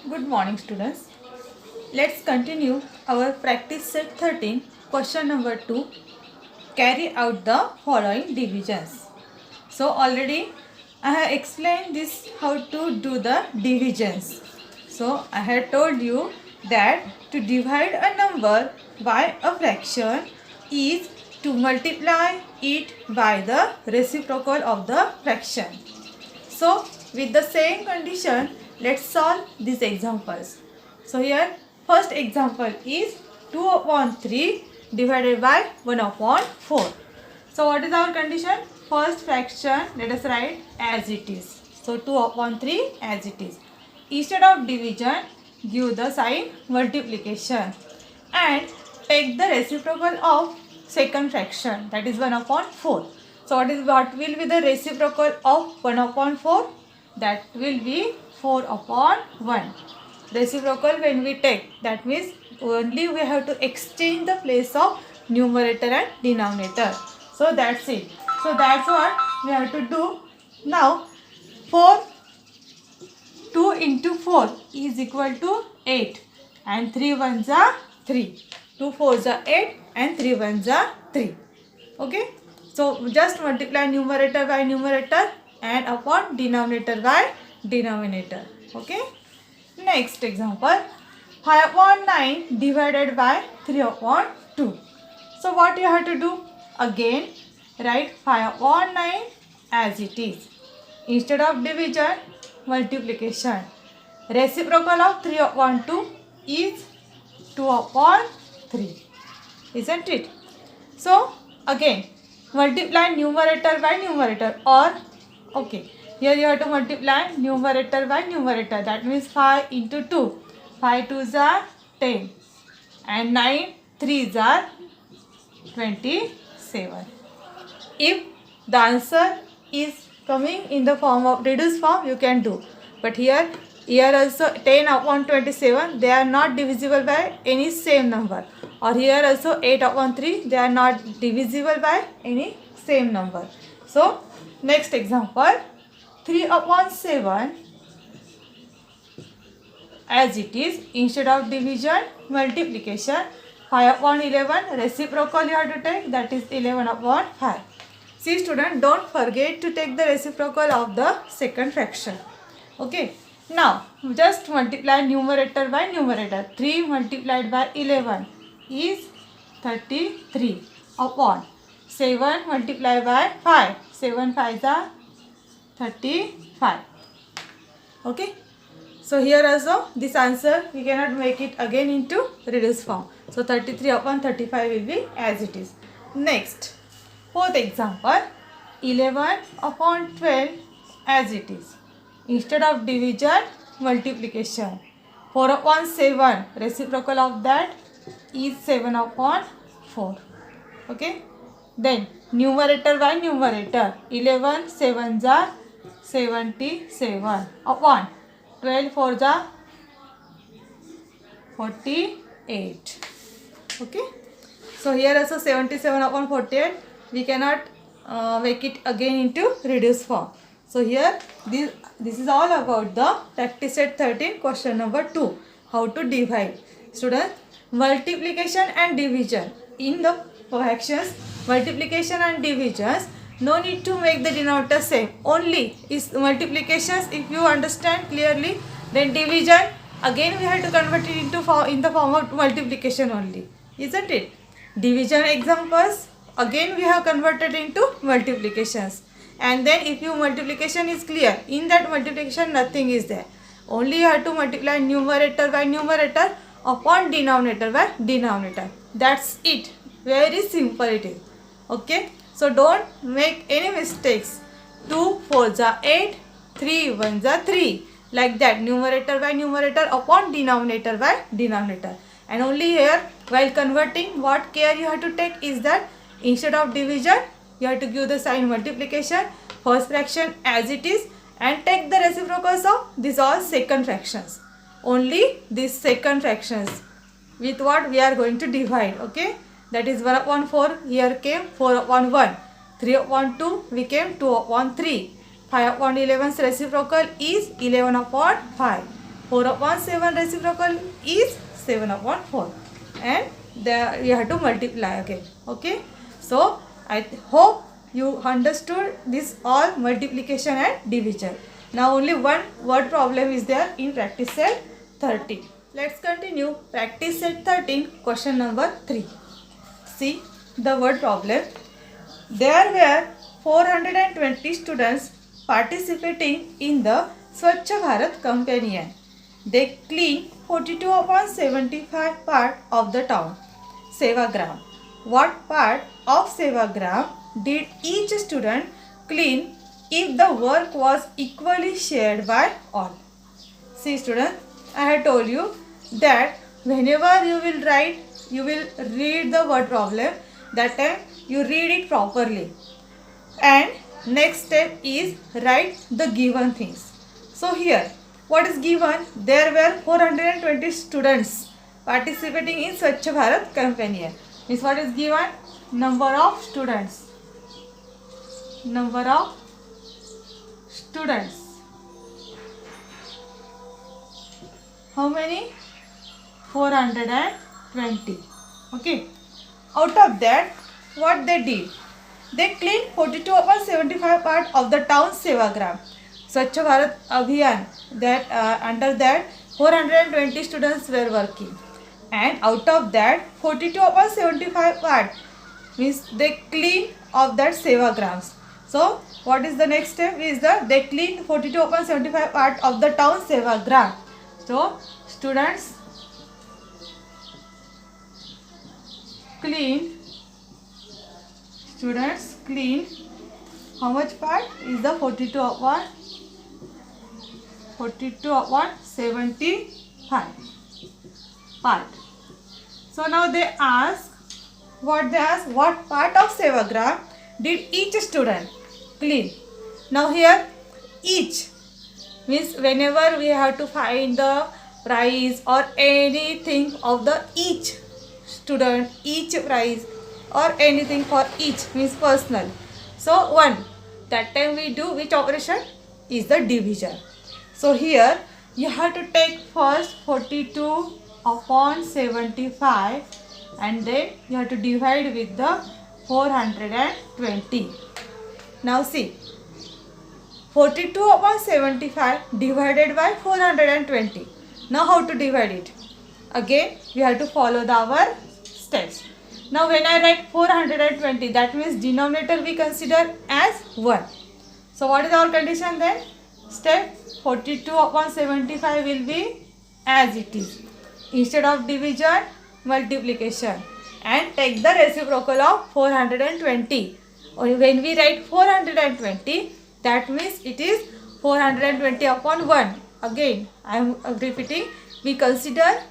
Good morning, students. Let's continue our practice set 13, question number 2. Carry out the following divisions. So already I have explained this how to do the divisions. So I had told you that to divide a number by a fraction is to multiply it by the reciprocal of the fraction. So with the same condition, let's solve these examples. So here first example is 2 upon 3 divided by 1 upon 4. So what is our condition? First fraction, let us write as it is. So 2 upon 3 as it is. Instead of division, give the sign multiplication and take the reciprocal of second fraction, that is 1 upon 4. So what will be the reciprocal of 1 upon 4? That will be 4 upon 1. Reciprocal when we take, that means only we have to exchange the place of numerator and denominator. So that's it. So that's what we have to do. Now 2 into 4 is equal to 8 and 3 ones are 3. 2 fours are 8 and 3 ones are 3. Okay. So just multiply numerator by numerator and upon denominator by denominator. Okay. Next example, 5 upon 9 divided by 3 upon 2. So what you have to do? Again write 5 upon 9 as it is. Instead of division, multiplication. Reciprocal of 3 upon 2 is 2 upon 3. Isn't it? So again multiply numerator by numerator, or okay, here you have to multiply numerator by numerator. That means 5 into 2. 5 2s are 10 and 9 3s are 27. If the answer is coming in the form of reduced form, you can do. But here also 10 upon 27, they are not divisible by any same number. Or here also 8 upon 3, they are not divisible by any same number. So next example, 3 upon 7 as it is. Instead of division, multiplication. 5 upon 11, reciprocal you have to take, that is 11 upon 5. See student, don't forget to take the reciprocal of the second fraction. Okay. Now just multiply numerator by numerator. 3 multiplied by 11 is 33 upon 7 multiplied by 5. 7 5s are 35. Okay. So here also this answer we cannot make it again into reduced form. So 33 upon 35 will be as it is. Next, fourth example, 11 upon 12 as it is. Instead of division, multiplication. 4 upon 7, reciprocal of that is 7 upon 4. Okay. Then numerator by numerator. 11 7s are 77 upon 12 4s are 48. Okay. So here also 77 upon 48. We cannot make it again into reduced form. So here this is all about the practice set 13, question number 2. How to divide. Students, multiplication and division. In the fractions, multiplication and divisions, no need to make the denominator same. Only is multiplications if you understand clearly. Then division, again we have to convert it into in the form of multiplication only. Isn't it? Division examples, again we have converted into multiplications. And then if your multiplication is clear, in that multiplication nothing is there. Only you have to multiply numerator by numerator upon denominator by denominator. That's it. Very simple it is. Okay. So don't make any mistakes. 2 4s are 8, 3 1s are 3. Like that, numerator by numerator upon denominator by denominator. And only here, while converting, what care you have to take is that instead of division, you have to give the sign multiplication, first fraction as it is, and take the reciprocals of these all second fractions. Only these second fractions with what we are going to divide. Okay. That is 1 upon 4, here came 4 upon 1. 3 upon 2, we came 2 upon 3. 5 upon 11's reciprocal is 11 upon 5. 4 upon 7 reciprocal is 7 upon 4, and there you have to multiply again. Okay, so I hope you understood this all multiplication and division. Now only one word problem is there in practice set 13. Let's continue practice set 13, question number 3. See the word problem. There were 420 students participating in the Swachh Bharat Companion. They cleaned 42 upon 75 part of the town Sevagram. What part of Sevagram did each student clean if the work was equally shared by all? See students, I had told you that whenever you will write, you will read the word problem, that time you read it properly. And next step is write the given things. So here, what is given? There were 420 students participating in Swachh Bharat Companion. Means what is given? Number of students. Number of students. How many? 420. Okay. Out of that, what they did? They cleaned 42 upon 75 part of the town Sevagram. Swachh Bharat Abhiyan, that under that 420 students were working, and out of that 42 upon 75 part means they clean of that Sevagrams. So what is the next step? Is the they cleaned 42 upon 75 part of the town Sevagram. So students clean how much part is the 42 upon 75 part. So now they ask, what part of Sevagram did each student clean? Now here each means whenever we have to find the price or anything of the each student, each price or anything for each means personal. So 1, that time we do which operation? Is the division. So here you have to take first 42 upon 75 and then you have to divide with the 420. Now see, 42 upon 75 divided by 420. Now how to divide it? Again we have to follow our steps. Now when I write 420, that means denominator we consider as 1. So what is our condition then? Step 42 upon 75 will be as it is. Instead of division, multiplication, and take the reciprocal of 420. Or when we write 420, that means it is 420 upon 1. Again I am repeating, we consider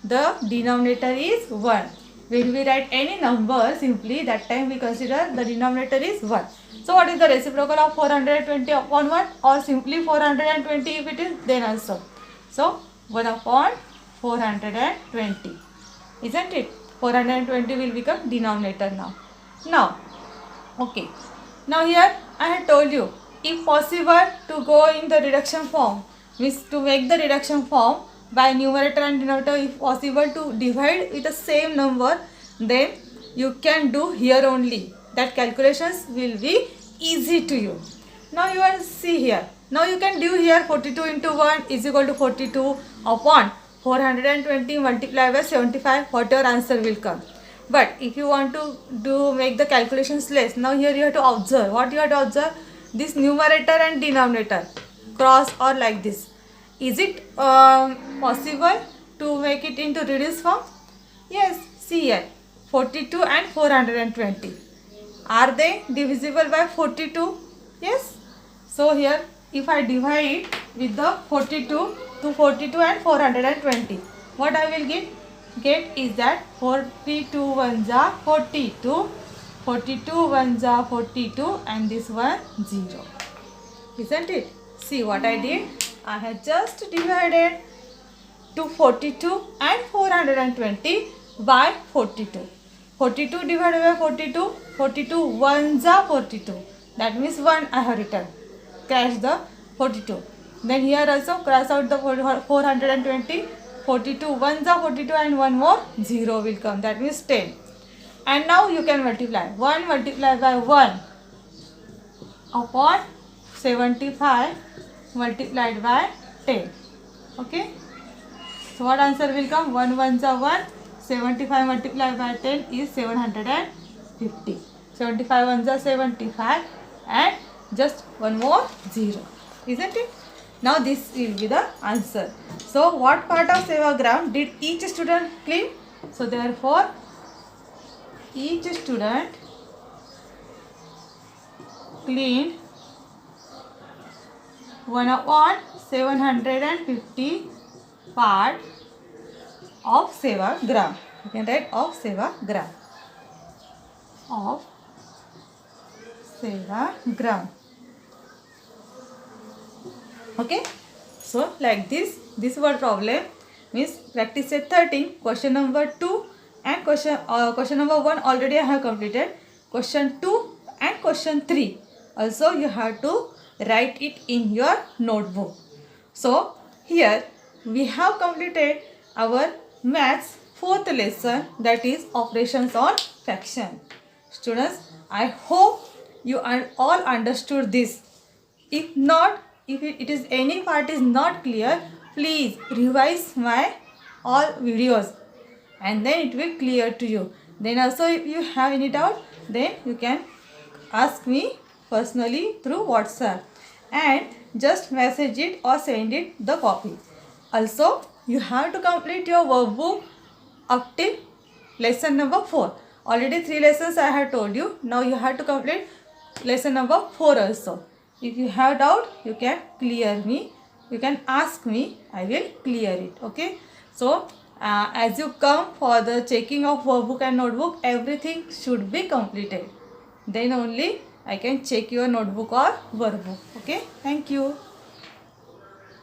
the denominator is 1. When we write any number simply, that time we consider the denominator is 1. So what is the reciprocal of 420 upon 1, or simply 420 if it is, then also? So 1 upon 420, isn't it? 420 will become denominator now. Okay. Now here I had told you, if possible to go in the reduction form, means to make the reduction form by numerator and denominator, if possible to divide with the same number, then you can do here only. That calculations will be easy to you. Now you will see here. Now you can do here 42 into 1 is equal to 42 upon 420 multiplied by 75, whatever answer will come. But if you want to make the calculations less, now here you have to observe. What you have to observe? This numerator and denominator cross or like this. Is it possible to make it into reduced form? Yes, see here, 42 and 420. Are they divisible by 42? Yes. So here if I divide with the 42 to 42 and 420, what I will get is that 42 ones are 42, 42 ones are 42, and this one 0. Isn't it? See what I did? I have just divided to 42 and 420 by 42. 42 divided by 42, 42 ones are 42. That means 1 I have written. Catch the 42. Then here also cross out the 420. 42 ones are 42 and one more 0 will come. That means 10. And now you can multiply. 1 multiplied by 1 upon 75 multiplied by 10. Okay. So what answer will come? 1 ones are 1. 75 multiplied by 10 is 750. 75 ones are 75 and just one more 0. Isn't it? Now this will be the answer. So what part of Sevagram did each student clean? So therefore each student cleaned 1 upon 750 part of Sevagram. You can write of Sevagram. Of Sevagram. Okay. So like this word problem means practice set 13, question number 2 and question number 1 already I have completed. Question 2 and question 3 also you have to write it in your notebook. So here we have completed our maths 4th lesson, that is operations on fraction. Students, I hope you all understood this. If not, if it is any part is not clear, please revise my all videos and then it will clear to you. Then also if you have any doubt, then you can ask me personally through WhatsApp and just message it or send it the copy. Also you have to complete your workbook up till lesson number 4. Already 3 lessons I have told you. Now you have to complete lesson number 4 also. If you have doubt, you can clear me. You can ask me. I will clear it. Okay. So as you come for the checking of workbook and notebook, everything should be completed. Then only I can check your notebook or workbook. Okay. Thank you.